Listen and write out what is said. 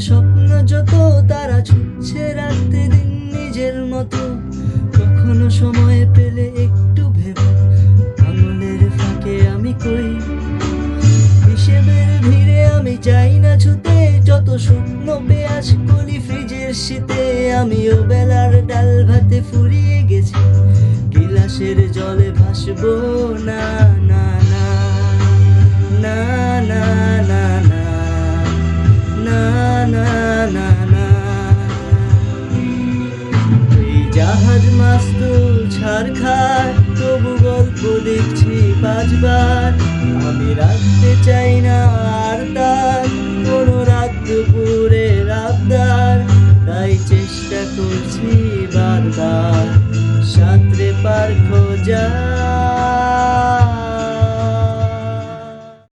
স্বপ্ন যত, তারা ছুটছে রাতে দিন নিজের মতো। কখনো সময় পেলে একটু ভেবো, আঙুলের ফাঁকে আমি কই, হিসেবের ভিড়ে আমি চাই না ছুতে। যত শুকনো পেঁয়াজ কলি ফ্রিজের শীতে, আমিও বেলার ডাল ভাতে ফুরিয়ে গেছি, গিলাসের জলে ভাসবো না না না।